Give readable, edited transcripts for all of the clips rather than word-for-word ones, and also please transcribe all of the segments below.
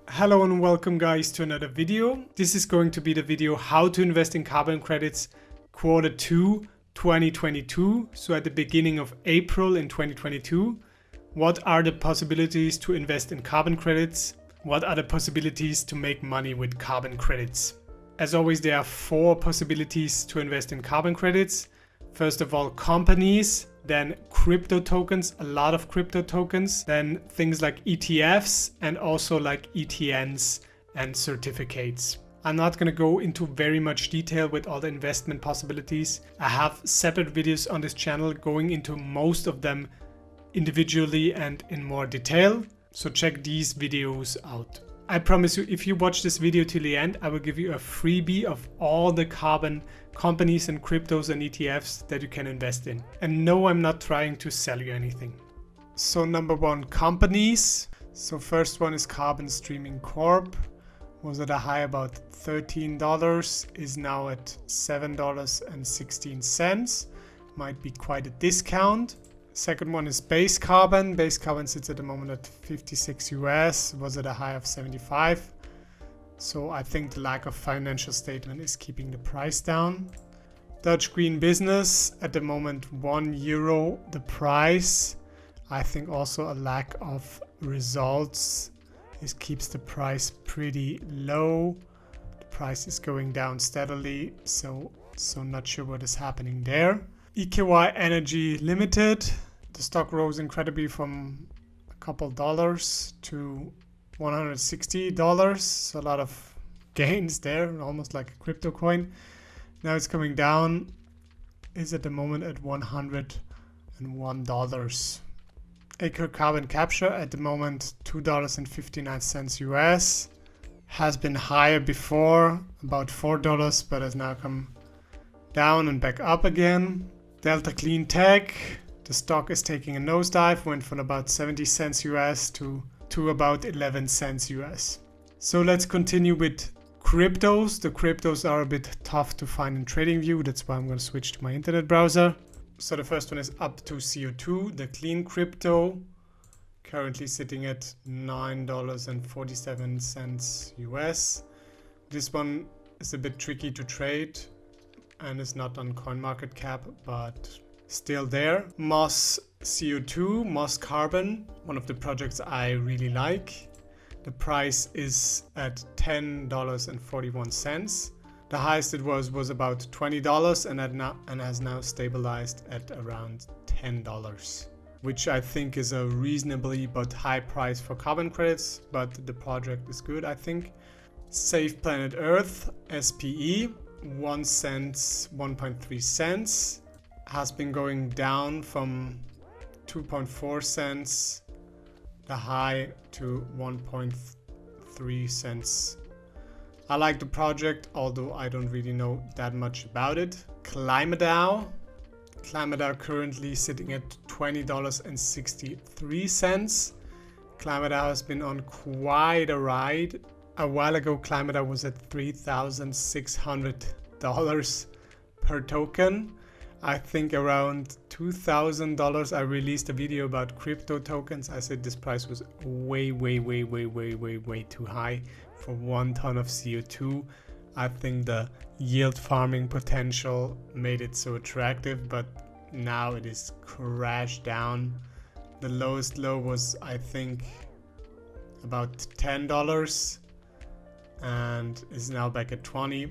Hello and welcome guys to another video. This is going to be the video how to invest in carbon credits Q2 2022. So at the beginning of April in 2022, what are the possibilities to invest in carbon credits? What are the possibilities to make money with carbon credits? As always, there are 4 possibilities to invest in carbon credits. First of all, companies, then crypto tokens, a lot of crypto tokens, then things like ETFs and also like ETNs and certificates. I'm not going to go into very much detail with all the investment possibilities. I have separate videos on this channel going into most of them individually and in more detail. So check these videos out. I promise you, if you watch this video till the end, I will give you a freebie of all the carbon companies and cryptos and ETFs that you can invest in. And no, I'm not trying to sell you anything. So number 1, companies. So first one is Carbon Streaming Corp. Was at a high about $13, is now at $7.16. Might be quite a discount. Second one is BaseCarbon. BaseCarbon sits at the moment at 56 US, was at a high of 75. So I think the lack of financial statement is keeping the price down. Dutch Green Business, at the moment €1 the price. I think also a lack of results. This keeps the price pretty low. The price is going down steadily, so not sure what is happening there. EKY Energy Limited. The stock rose incredibly from a couple dollars to $160. So a lot of gains there, almost like a crypto coin. Now it's coming down, is at the moment at $101. AKER Carbon Capture at the moment $2.59 US. Has been higher before, about $4, but has now come down and back up again. Delta Clean Tech, the stock is taking a nosedive, went from about 70 cents US to about 11 cents US. So let's continue with cryptos. The cryptos are a bit tough to find in TradingView. That's why I'm going to switch to my internet browser. So the first one is up to CO2, the clean crypto, currently sitting at $9.47 US. This one is a bit tricky to trade and is not on CoinMarketCap, but still there. Moss CO2, Moss Carbon, one of the projects I really like. The price is at $10.41. The highest it was about $20 and has now stabilized at around $10, which I think is a reasonably but high price for carbon credits, but the project is good, I think. Save Planet Earth, SPE, 1 cent, 1.3 cents, has been going down from 2.4 cents, the high, to 1.3 cents. I like the project, although I don't really know that much about it. KLIMA currently sitting at $20.63. KLIMA has been on quite a ride. A while ago, KLIMA was at $3,600 per token. I think around $2,000. I released a video about crypto tokens. I said this price was way too high for 1 ton of CO2. I think the yield farming potential made it so attractive, but now it is crashed down. The lowest low was, I think, about $10 and is now back at 20.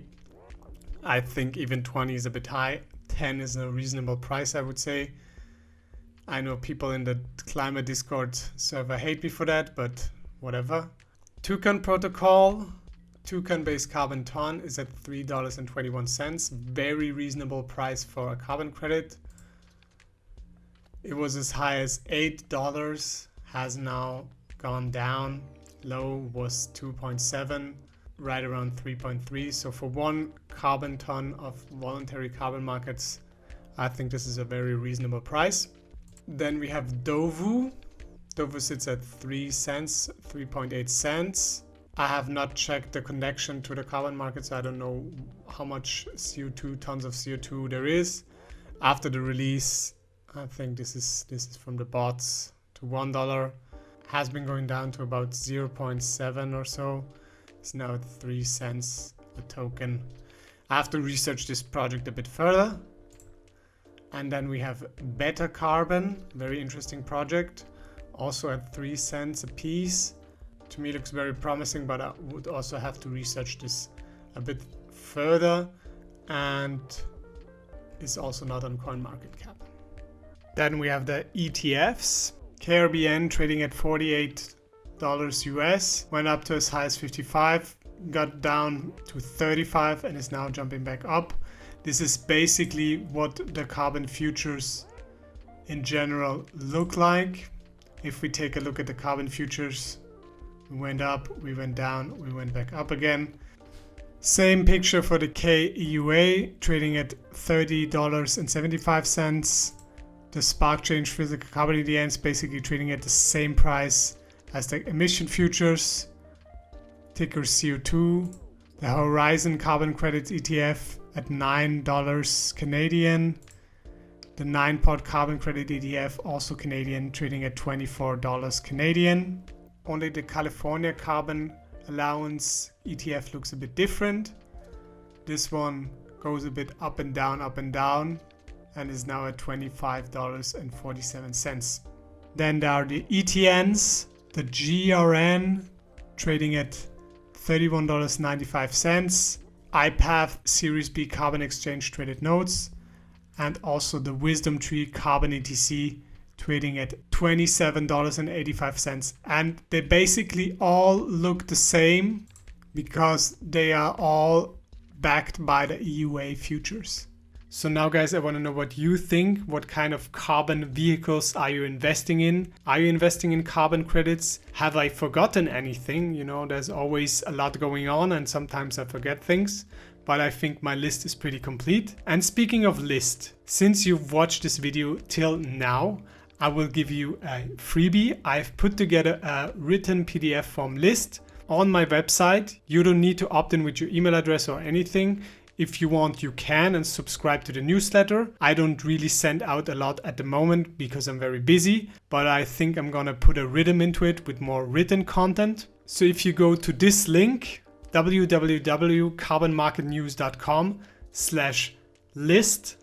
I think even 20 is a bit high. 10 is a reasonable price, I would say. I know people in the KLIMA Discord server hate me for that, but whatever. TOUCAN protocol, TOUCAN based carbon ton is at $3.21. Very reasonable price for a carbon credit. It was as high as $8, has now gone down. Low was 2.7. Right around 3.3. So for 1 carbon ton of voluntary carbon markets, I think this is a very reasonable price. Then we have DOVU. DOVU sits at 3 cents, 3.8 cents. I have not checked the connection to the carbon market, so I don't know how much tons of CO2 there is. After the release, I think this is from the bots to $1. has been going down to about 0.7 or so. It's now at 3 cents a token. I have to research this project a bit further. And then we have Betacarbon, very interesting project, also at 3 cents a piece. To me looks very promising, but I would also have to research this a bit further, and is also not on CoinMarketCap. Then we have the ETFs. KRBN trading at $48 US, went up to as high as 55, got down to 35 and is now jumping back up. This is basically what the carbon futures in general look like. If we take a look at the carbon futures, we went up, we went down, we went back up again. Same picture for the KEUA, trading at $30.75. The SparkChange physical carbon ETN is basically trading at the same price as the emission futures, ticker CO2. The Horizon Carbon Credits ETF at $9 Canadian. The 9-pot Carbon Credit ETF, also Canadian, trading at $24 Canadian. Only the California Carbon Allowance ETF looks a bit different. This one goes a bit up and down, and is now at $25.47. Then there are the ETNs, the GRN trading at $31.95, iPath Series B Carbon Exchange Traded Notes, and also the Wisdom Tree Carbon ETC trading at $27.85. And they basically all look the same because they are all backed by the EUA futures. So now guys, I want to know what you think. What kind of carbon vehicles are you investing in? Are you investing in carbon credits? Have I forgotten anything? You know, there's always a lot going on and sometimes I forget things, but I think my list is pretty complete. And speaking of list, since you've watched this video till now, I will give you a freebie. I've put together a written PDF form list on my website. You don't need to opt in with your email address or anything. If you want, you can, and subscribe to the newsletter. I don't really send out a lot at the moment because I'm very busy, but I think I'm gonna put a rhythm into it with more written content. So if you go to this link, www.carbonmarketnews.com/list,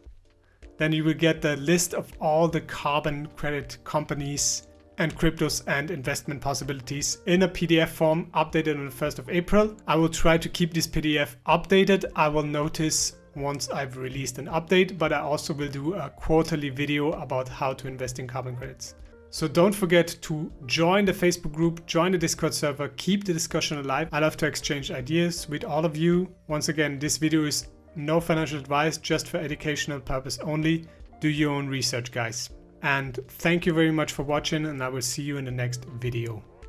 then you will get the list of all the carbon credit companies and cryptos and investment possibilities in a PDF form, updated on the 1st of April. I will try to keep this PDF updated. I will notice once I've released an update, but I also will do a quarterly video about how to invest in carbon credits. So don't forget to join the Facebook group, join the Discord server, keep the discussion alive. I love to exchange ideas with all of you. Once again, this video is no financial advice, just for educational purpose only. Do your own research, guys. And thank you very much for watching, and I will see you in the next video.